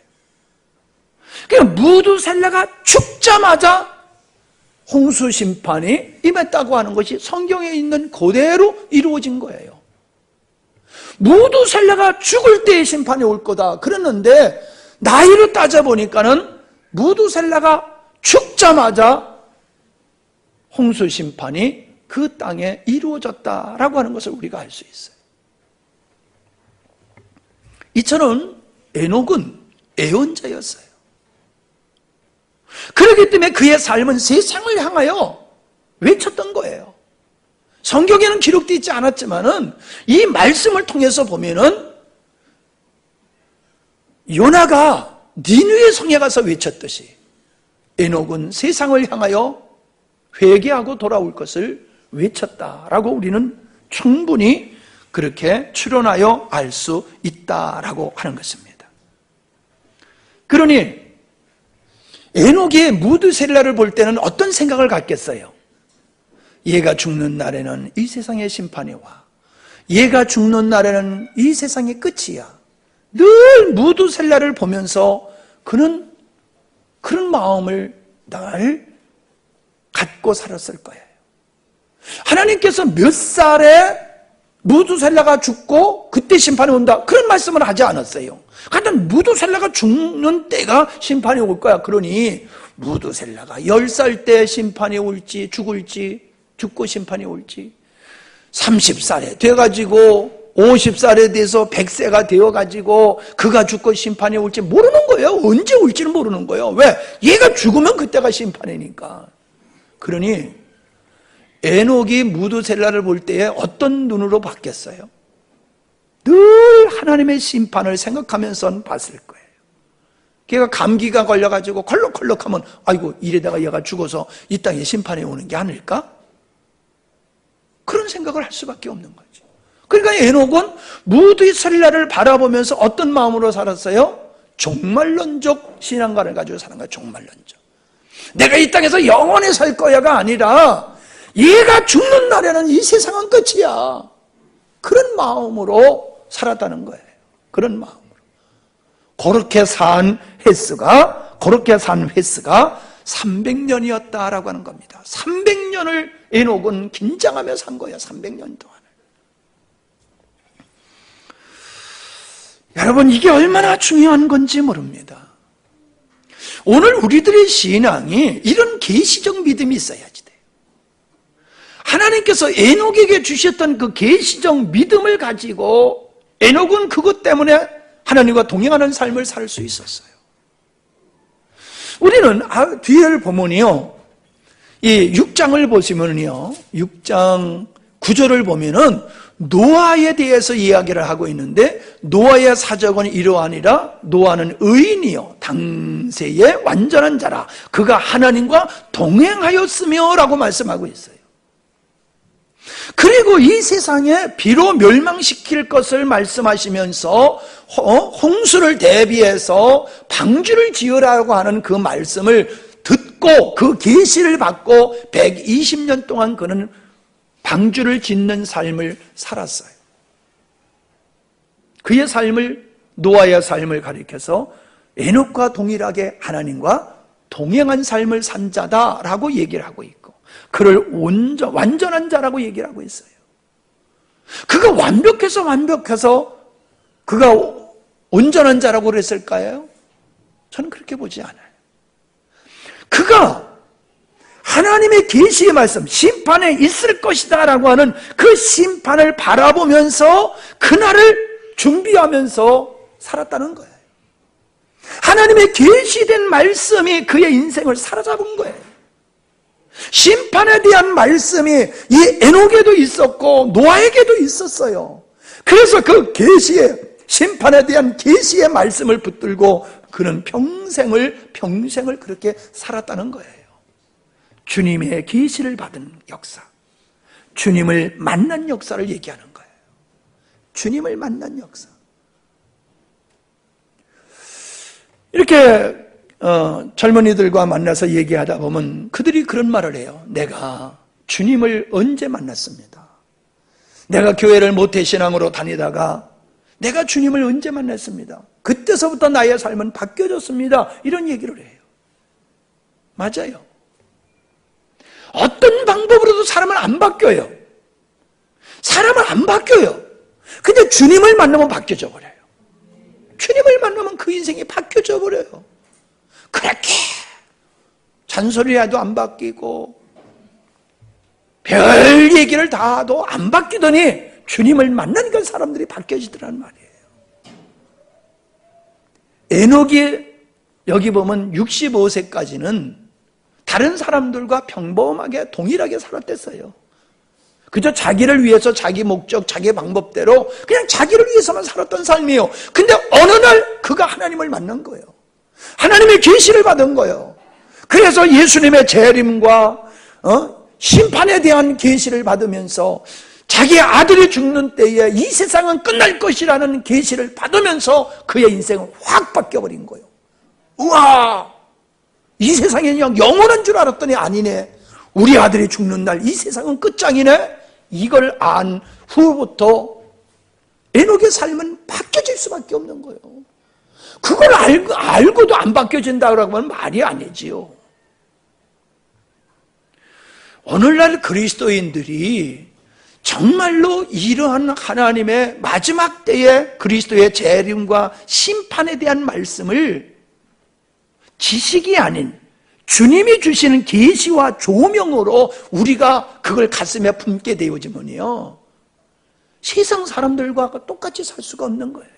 그러니까 무두셀라가 죽자마자 홍수 심판이 임했다고 하는 것이 성경에 있는 그대로 이루어진 거예요. 무두셀라가 죽을 때의 심판이 올 거다 그랬는데, 나이로 따져보니까는 무두셀라가 죽자마자 홍수 심판이 그 땅에 이루어졌다라고 하는 것을 우리가 알 수 있어요. 이처럼 에녹은 애언자였어요. 그렇기 때문에 그의 삶은 세상을 향하여 외쳤던 거예요. 성경에는 기록되어 있지 않았지만은 이 말씀을 통해서 보면은 요나가 니느웨 성에 가서 외쳤듯이 에녹은 세상을 향하여 회개하고 돌아올 것을 외쳤다라고 우리는 충분히 그렇게 추론하여 알 수 있다라고 하는 것입니다. 그러니 에녹이 무두셀라를 볼 때는 어떤 생각을 갖겠어요? 얘가 죽는 날에는 이 세상의 심판이 와. 얘가 죽는 날에는 이 세상의 끝이야. 늘 무두셀라를 보면서 그는 그런 마음을 늘 갖고 살았을 거예요. 하나님께서 몇 살에 무두셀라가 죽고 그때 심판이 온다, 그런 말씀을 하지 않았어요. 하여튼 무두셀라가 죽는 때가 심판이 올 거야. 그러니 무두셀라가 10살 때 심판이 올지, 죽고 심판이 올지, 30살에 돼가지고 50살에 돼서 100세가 되어가지고 그가 죽고 심판이 올지 모르는 거예요. 언제 올지는 모르는 거예요. 왜? 얘가 죽으면 그때가 심판이니까. 그러니 에녹이 무두셀라를 볼 때에 어떤 눈으로 봤겠어요? 늘 하나님의 심판을 생각하면서 봤을 거예요. 걔가 감기가 걸려가지고 컬럭컬럭하면 아이고 이래다가 얘가 죽어서 이 땅에 심판이 오는 게 아닐까? 그런 생각을 할 수밖에 없는 거죠. 그러니까 에녹은 무두셀라를 바라보면서 어떤 마음으로 살았어요? 종말론적 신앙관을 가지고 사는 거예요. 종말론적. 내가 이 땅에서 영원히 살 거야가 아니라 얘가 죽는 날에는 이 세상은 끝이야. 그런 마음으로 살았다는 거예요. 그런 마음으로. 그렇게 산 횟수가 300년이었다라고 하는 겁니다. 300년을 에녹은 긴장하며 산 거야. 300년 동안을. 여러분, 이게 얼마나 중요한 건지 모릅니다. 오늘 우리들의 신앙이 이런 계시적 믿음이 있어야지 돼요. 하나님께서 에녹에게 주셨던 그 계시적 믿음을 가지고 에녹은 그것 때문에 하나님과 동행하는 삶을 살 수 있었어요. 우리는 뒤를 보면요, 이 6장을 보시면요, 6장 9절을 보면은 노아에 대해서 이야기를 하고 있는데, 노아의 사적은 이러하니라. 노아는 의인이요 당세의 완전한 자라. 그가 하나님과 동행하였으며 라고 말씀하고 있어요. 그리고 이 세상에 비로 멸망시킬 것을 말씀하시면서 홍수를 대비해서 방주를 지으라고 하는 그 말씀을 듣고 그 계시를 받고 120년 동안 그는 방주를 짓는 삶을 살았어요. 그의 삶을, 노아의 삶을 가리켜서 에녹과 동일하게 하나님과 동행한 삶을 산 자다라고 얘기를 하고 있고, 그를 완전한 자라고 얘기를 하고 있어요. 그가 완벽해서 그가 온전한 자라고 그랬을까요? 저는 그렇게 보지 않아요. 그가 하나님의 계시의 말씀, 심판에 있을 것이다 라고 하는 그 심판을 바라보면서 그날을 준비하면서 살았다는 거예요. 하나님의 계시된 말씀이 그의 인생을 사로잡은 거예요. 심판에 대한 말씀이 이 에녹에도 있었고 노아에게도 있었어요. 그래서 그 계시의, 심판에 대한 계시의 말씀을 붙들고 그는 평생을 그렇게 살았다는 거예요. 주님의 계시를 받은 역사, 주님을 만난 역사를 얘기하는 거예요. 주님을 만난 역사. 이렇게 젊은이들과 만나서 얘기하다 보면 그들이 그런 말을 해요. 내가 주님을 언제 만났습니다. 내가 교회를 모태신앙으로 다니다가 내가 주님을 언제 만났습니다. 그때서부터 나의 삶은 바뀌어졌습니다. 이런 얘기를 해요. 맞아요. 어떤 방법으로도 사람은 안 바뀌어요. 사람은 안 바뀌어요. 근데 주님을 만나면 바뀌어져 버려요. 주님을 만나면 그 인생이 바뀌어져 버려요. 그렇게 잔소리라도 안 바뀌고 별 얘기를 다 해도 안 바뀌더니 주님을 만나니까 사람들이 바뀌어지더란 말이에요. 에녹이 여기 보면 65세까지는 다른 사람들과 평범하게 동일하게 살았댔어요. 그저 자기를 위해서 자기 목적, 자기 방법대로 그냥 자기를 위해서만 살았던 삶이에요. 근데 어느 날 그가 하나님을 만난 거예요. 하나님의 계시를 받은 거예요. 그래서 예수님의 재림과 심판에 대한 계시를 받으면서 자기 아들이 죽는 때에 이 세상은 끝날 것이라는 계시를 받으면서 그의 인생은 확 바뀌어버린 거예요. 우와! 이 세상이 그냥 영원한 줄 알았더니 아니네. 우리 아들이 죽는 날 이 세상은 끝장이네. 이걸 안 후부터 에녹의 삶은 바뀌어질 수밖에 없는 거예요. 그걸 알고도 안 바뀌어진다고 하면 말이 아니지요. 오늘날 그리스도인들이 정말로 이러한 하나님의 마지막 때의 그리스도의 재림과 심판에 대한 말씀을 지식이 아닌 주님이 주시는 계시와 조명으로 우리가 그걸 가슴에 품게 되어지면요, 세상 사람들과 똑같이 살 수가 없는 거예요.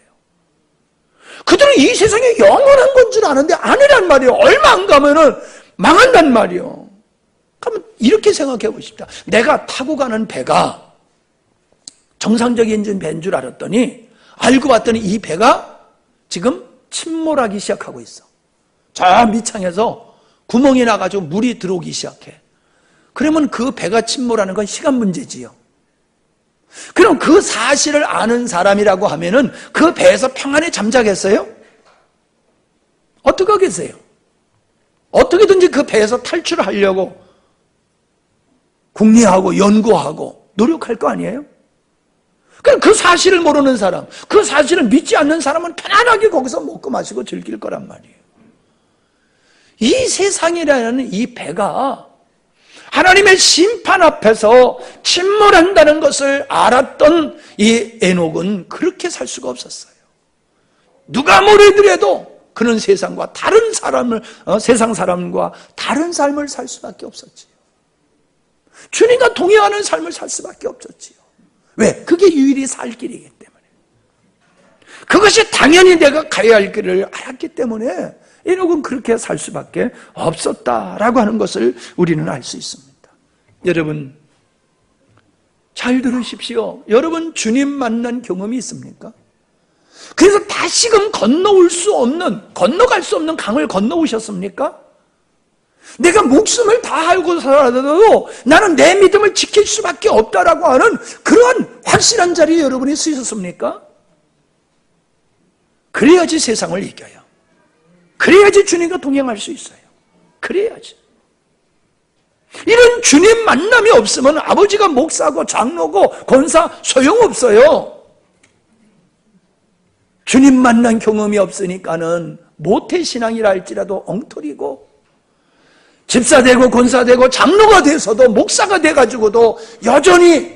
그들은 이 세상에 영원한 건 줄 아는데 아니란 말이에요. 얼마 안 가면은 망한단 말이에요. 그러면 이렇게 생각해 보십시다. 내가 타고 가는 배가 정상적인 배인 줄 알았더니 알고 봤더니 이 배가 지금 침몰하기 시작하고 있어. 저 밑창에서 구멍이 나가지고 물이 들어오기 시작해. 그러면 그 배가 침몰하는 건 시간 문제지요. 그럼 그 사실을 아는 사람이라고 하면은 그 배에서 평안히 잠자겠어요? 어떻게 하겠어요? 어떻게든지 그 배에서 탈출을 하려고 궁리하고 연구하고 노력할 거 아니에요? 그럼 그 사실을 모르는 사람, 그 사실을 믿지 않는 사람은 편안하게 거기서 먹고 마시고 즐길 거란 말이에요. 이 세상이라는 이 배가 하나님의 심판 앞에서 침몰한다는 것을 알았던 이 에녹은 그렇게 살 수가 없었어요. 누가 뭐래더라도 그는 세상과 다른 삶을, 세상 사람과 다른 삶을 살 수밖에 없었지요. 주님과 동행하는 삶을 살 수밖에 없었지요. 왜? 그게 유일히 살 길이기 때문에. 그것이 당연히 내가 가야 할 길을 알았기 때문에 에녹은 그렇게 살 수밖에 없었다라고 하는 것을 우리는 알 수 있습니다. 여러분, 잘 들으십시오. 여러분 주님 만난 경험이 있습니까? 그래서 다시금 건너갈 수 없는 강을 건너오셨습니까? 내가 목숨을 다하고서라도 나는 내 믿음을 지킬 수밖에 없다라고 하는 그러한 확실한 자리에 여러분이 서셨습니까? 그래야지 세상을 이겨요. 그래야지 주님과 동행할 수 있어요. 그래야지. 이런 주님 만남이 없으면 아버지가 목사고 장로고 권사 소용없어요. 주님 만난 경험이 없으니까는 모태신앙이라 할지라도 엉터리고 집사 되고 권사 되고 장로가 돼서도 목사가 돼가지고도 여전히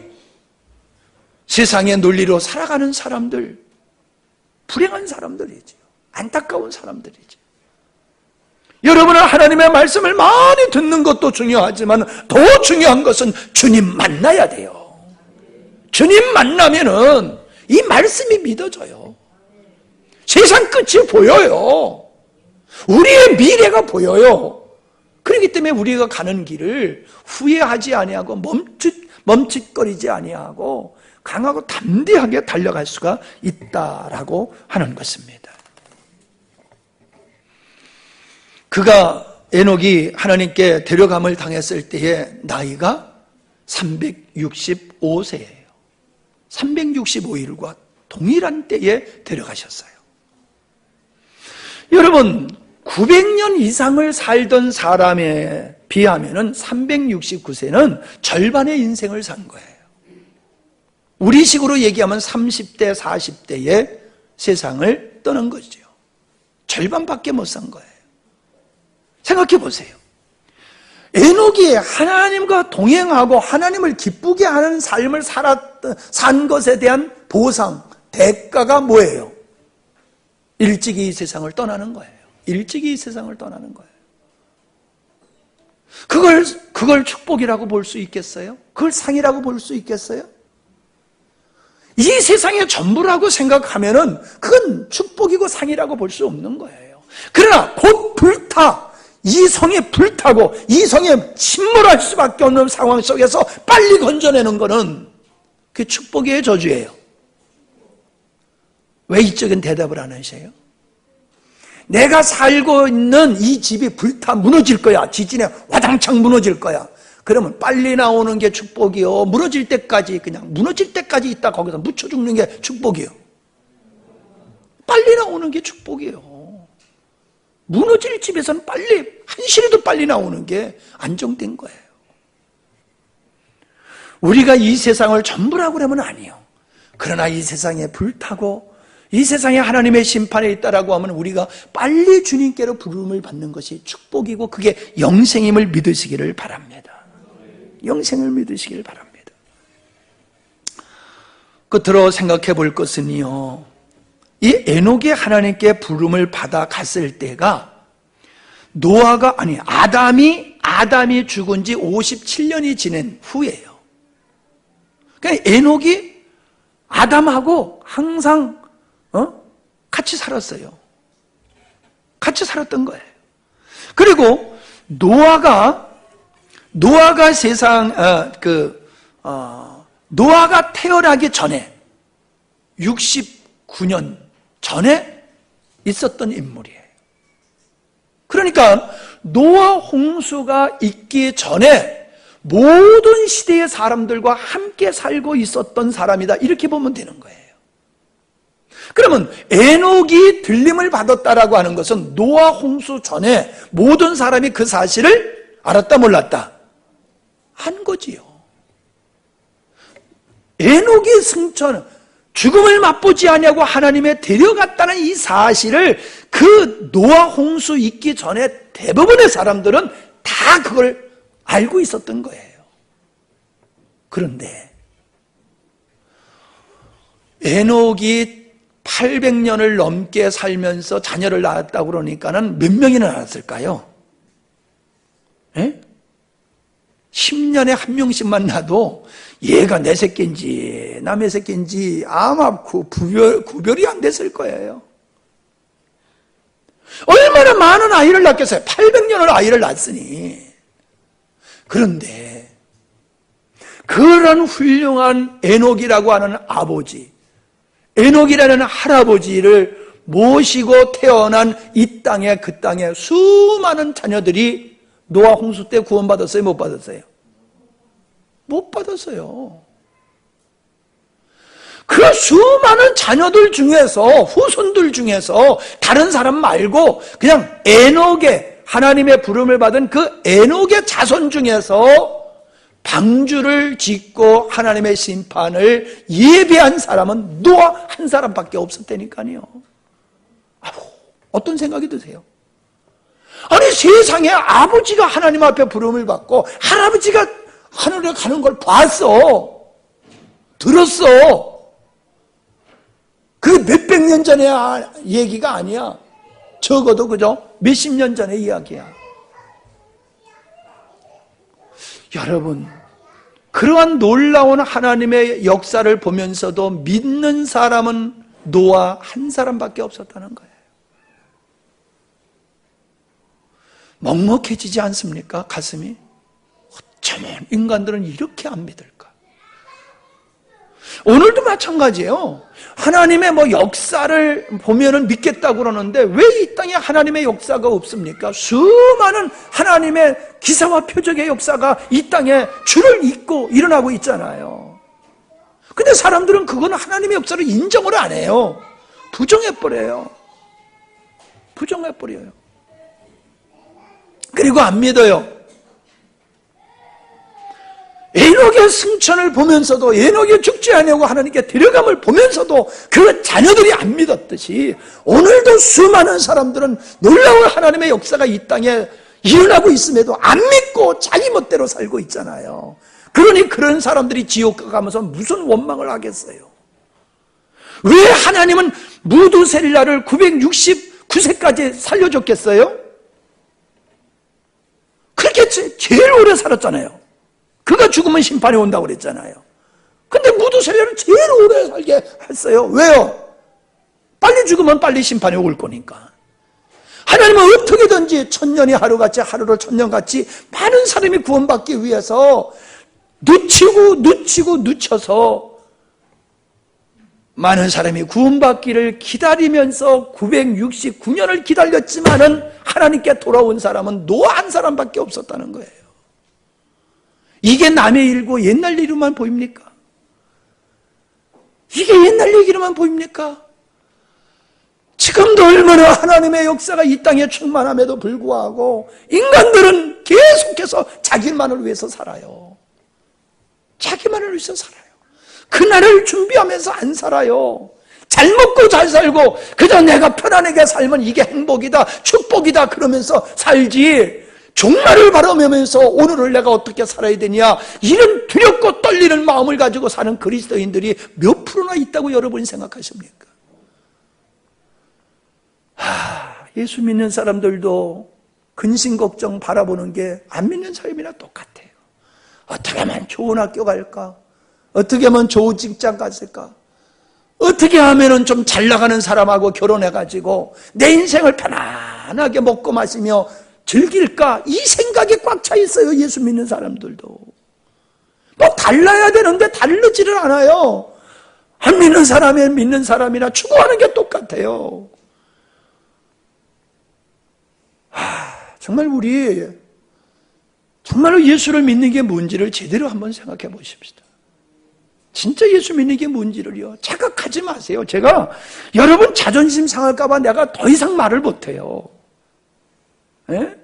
세상의 논리로 살아가는 사람들, 불행한 사람들이지요. 안타까운 사람들이죠. 여러분은 하나님의 말씀을 많이 듣는 것도 중요하지만 더 중요한 것은 주님 만나야 돼요. 주님 만나면은 이 말씀이 믿어져요. 세상 끝이 보여요. 우리의 미래가 보여요. 그렇기 때문에 우리가 가는 길을 후회하지 아니하고 멈칫거리지 아니하고 강하고 담대하게 달려갈 수가 있다라고 하는 것입니다. 그가 에녹이 하나님께 데려감을 당했을 때의 나이가 365세예요. 365일과 동일한 때에 데려가셨어요. 여러분, 900년 이상을 살던 사람에 비하면 369세는 절반의 인생을 산 거예요. 우리식으로 얘기하면 30대, 40대에 세상을 떠난 거죠. 절반밖에 못 산 거예요. 생각해 보세요. 에녹이 하나님과 동행하고 하나님을 기쁘게 하는 삶을 산 것에 대한 보상, 대가가 뭐예요? 일찍이 이 세상을 떠나는 거예요. 일찍이 이 세상을 떠나는 거예요. 그걸 축복이라고 볼 수 있겠어요? 그걸 상이라고 볼 수 있겠어요? 이 세상의 전부라고 생각하면은 그건 축복이고 상이라고 볼 수 없는 거예요. 그러나 곧 이 성에 불타고 이 성에 침몰할 수밖에 없는 상황 속에서 빨리 건져내는 거는 그게 축복이에요, 저주예요? 왜 이쪽은 대답을 안 하세요? 내가 살고 있는 이 집이 불타 무너질 거야. 지진에 와장창 무너질 거야. 그러면 빨리 나오는 게 축복이요. 무너질 때까지 있다 거기서 묻혀 죽는 게 축복이요. 빨리 나오는 게 축복이에요. 무너질 집에서는 빨리, 한시라도 빨리 나오는 게 안정된 거예요. 우리가 이 세상을 전부라고 그러면 아니에요. 그러나 이 세상에 불타고 이 세상에 하나님의 심판에 있다라고 하면 우리가 빨리 주님께로 부름을 받는 것이 축복이고 그게 영생임을 믿으시기를 바랍니다. 영생을 믿으시기를 바랍니다. 끝으로 생각해 볼 것은요, 이 에녹이 하나님께 부름을 받아 갔을 때가 아담이 죽은 지 57년이 지난 후예요. 그러니까 에녹이 아담하고 항상 같이 살았어요. 같이 살았던 거예요. 그리고 노아가 노아가 노아가 태어나기 전에 69년 전에 있었던 인물이에요. 그러니까 노아 홍수가 있기 전에 모든 시대의 사람들과 함께 살고 있었던 사람이다, 이렇게 보면 되는 거예요. 그러면 에녹이 들림을 받았다라고 하는 것은 노아 홍수 전에 모든 사람이 그 사실을 알았다 몰랐다? 한 거지요. 에녹이 승천, 죽음을 맛보지 아니하고 하나님의 데려갔다는 이 사실을 그 노아 홍수 있기 전에 대부분의 사람들은 다 그걸 알고 있었던 거예요. 그런데 에녹이 800년을 넘게 살면서 자녀를 낳았다고 그러니까는 몇 명이나 낳았을까요? 예? 10년에 한 명씩만 낳아도 얘가 내 새끼인지 남의 새끼인지 아마 구별이 안 됐을 거예요. 얼마나 많은 아이를 낳겠어요? 800년을 아이를 낳았으니. 그런데 그런 훌륭한 에녹이라고 하는 아버지, 에녹이라는 할아버지를 모시고 태어난 이 땅에, 그 땅에 수많은 자녀들이 노아 홍수 때 구원받았어요? 못 받았어요? 못 받았어요. 그 수많은 자녀들 중에서, 후손들 중에서 다른 사람 말고 그냥 에녹의, 하나님의 부름을 받은 그 에녹의 자손 중에서 방주를 짓고 하나님의 심판을 예비한 사람은 노아 한 사람밖에 없었다니까요. 어떤 생각이 드세요? 아니, 세상에 아버지가 하나님 앞에 부름을 받고 할아버지가 하늘에 가는 걸 봤어, 들었어. 그게 몇백 년 전의 얘기가 아니야. 적어도 그죠? 몇십 년 전의 이야기야. 여러분, 그러한 놀라운 하나님의 역사를 보면서도 믿는 사람은 노아 한 사람밖에 없었다는 거예요. 먹먹해지지 않습니까? 가슴이? 어쩌면 인간들은 이렇게 안 믿을까? 오늘도 마찬가지예요. 하나님의 역사를 보면은 믿겠다고 그러는데 왜 이 땅에 하나님의 역사가 없습니까? 수많은 하나님의 기사와 표적의 역사가 이 땅에 줄을 잇고 일어나고 있잖아요. 근데 사람들은 그건 하나님의 역사를 인정을 안 해요. 부정해버려요. 부정해버려요. 그리고 안 믿어요. 에녹의 승천을 보면서도, 에녹이 죽지 아니하고 하나님께 데려감을 보면서도 그 자녀들이 안 믿었듯이 오늘도 수많은 사람들은 놀라운 하나님의 역사가 이 땅에 일어나고 있음에도 안 믿고 자기 멋대로 살고 있잖아요. 그러니 그런 사람들이 지옥 가면서 무슨 원망을 하겠어요? 왜 하나님은 무두셀라를 969세까지 살려줬겠어요? 그렇게 제일 오래 살았잖아요. 그가 죽으면 심판이 온다고 그랬잖아요. 근데 무두셀라는 제일 오래 살게 했어요. 왜요? 빨리 죽으면 빨리 심판이 올 거니까. 하나님은 어떻게든지 천년이 하루같이, 하루를 천년같이 많은 사람이 구원받기 위해서 늦춰서 많은 사람이 구원받기를 기다리면서 969년을 기다렸지만은 하나님께 돌아온 사람은 노아 한 사람밖에 없었다는 거예요. 이게 남의 일고 옛날 일로만 보입니까? 이게 옛날 얘기로만 보입니까? 지금도 얼마나 하나님의 역사가 이 땅에 충만함에도 불구하고 인간들은 계속해서 자기만을 위해서 살아요. 자기만을 위해서 살아요. 그날을 준비하면서 안 살아요. 잘 먹고 잘 살고 그저 내가 편안하게 살면 이게 행복이다, 축복이다 그러면서 살지, 종말을 바라보면서 오늘을 내가 어떻게 살아야 되냐, 이런 두렵고 떨리는 마음을 가지고 사는 그리스도인들이 몇 프로나 있다고 여러분이 생각하십니까? 예수 믿는 사람들도 근심 걱정 바라보는 게 안 믿는 사람이랑 똑같아요. 어떻게 하면 좋은 학교 갈까? 어떻게 하면 좋은 직장 갔을까? 어떻게 하면 좀 잘 나가는 사람하고 결혼해가지고 내 인생을 편안하게 먹고 마시며 즐길까? 이 생각에 꽉 차 있어요. 예수 믿는 사람들도. 뭐 달라야 되는데 다르지를 않아요. 안 믿는 사람이 믿는 사람이나 추구하는 게 똑같아요. 정말 우리 정말로 예수를 믿는 게 뭔지를 제대로 한번 생각해 보십시다. 진짜 예수 믿는 게 뭔지를요. 착각하지 마세요. 제가 여러분 자존심 상할까 봐 내가 더 이상 말을 못해요. 예?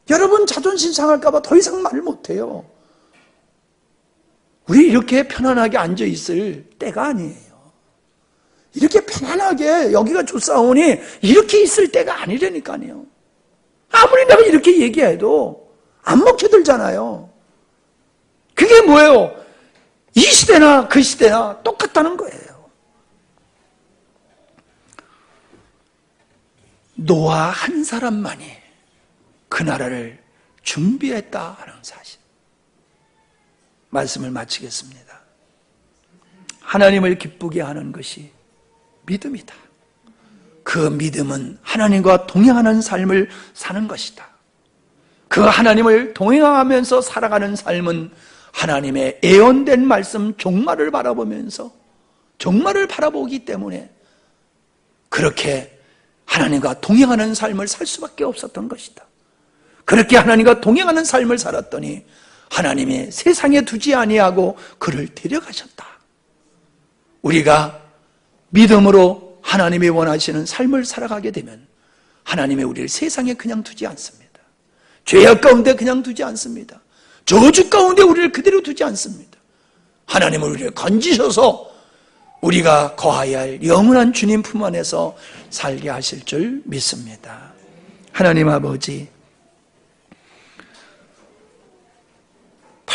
여러분 자존심 상할까 봐 더 이상 말을 못해요. 우리 이렇게 편안하게 앉아 있을 때가 아니에요. 이렇게 편안하게 여기가 좋사오니 이렇게 있을 때가 아니라니까요. 아무리 내가 이렇게 얘기해도 안 먹혀들잖아요. 그게 뭐예요? 이 시대나 그 시대나 똑같다는 거예요. 노아 한 사람만이 그 나라를 준비했다 하는 사실. 말씀을 마치겠습니다. 하나님을 기쁘게 하는 것이 믿음이다. 그 믿음은 하나님과 동행하는 삶을 사는 것이다. 그 하나님을 동행하면서 살아가는 삶은 하나님의 예언된 말씀 종말을 바라보면서 종말을 바라보기 때문에 그렇게 하나님과 동행하는 삶을 살 수밖에 없었던 것이다. 그렇게 하나님과 동행하는 삶을 살았더니 하나님이 세상에 두지 아니하고 그를 데려가셨다. 우리가 믿음으로 하나님이 원하시는 삶을 살아가게 되면 하나님이 우리를 세상에 그냥 두지 않습니다. 죄악 가운데 그냥 두지 않습니다. 저주 가운데 우리를 그대로 두지 않습니다. 하나님은 우리를 건지셔서 우리가 거하여야 할 영원한 주님 품 안에서 살게 하실 줄 믿습니다. 하나님 아버지,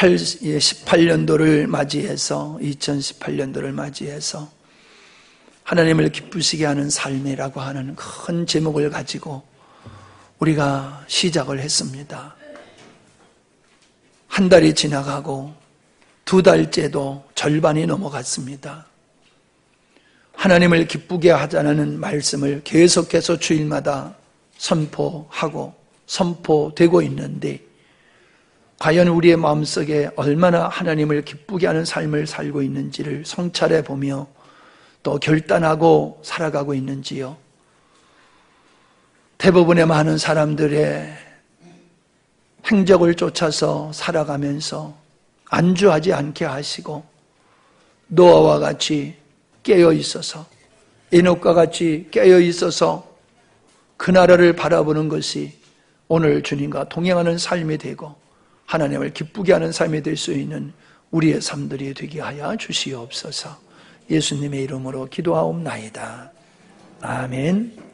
18년도를 맞이해서 2018년도를 맞이해서 하나님을 기쁘시게 하는 삶이라고 하는 큰 제목을 가지고 우리가 시작을 했습니다. 한 달이 지나가고 두 달째도 절반이 넘어갔습니다. 하나님을 기쁘게 하자는 말씀을 계속해서 주일마다 선포하고 선포되고 있는데 과연 우리의 마음속에 얼마나 하나님을 기쁘게 하는 삶을 살고 있는지를 성찰해 보며 또 결단하고 살아가고 있는지요. 대부분의 많은 사람들의 행적을 쫓아서 살아가면서 안주하지 않게 하시고 노아와 같이 깨어 있어서 에녹과 같이 깨어 있어서 그 나라를 바라보는 것이 오늘 주님과 동행하는 삶이 되고 하나님을 기쁘게 하는 삶이 될 수 있는 우리의 삶들이 되게 하여 주시옵소서. 예수님의 이름으로 기도하옵나이다. 아멘.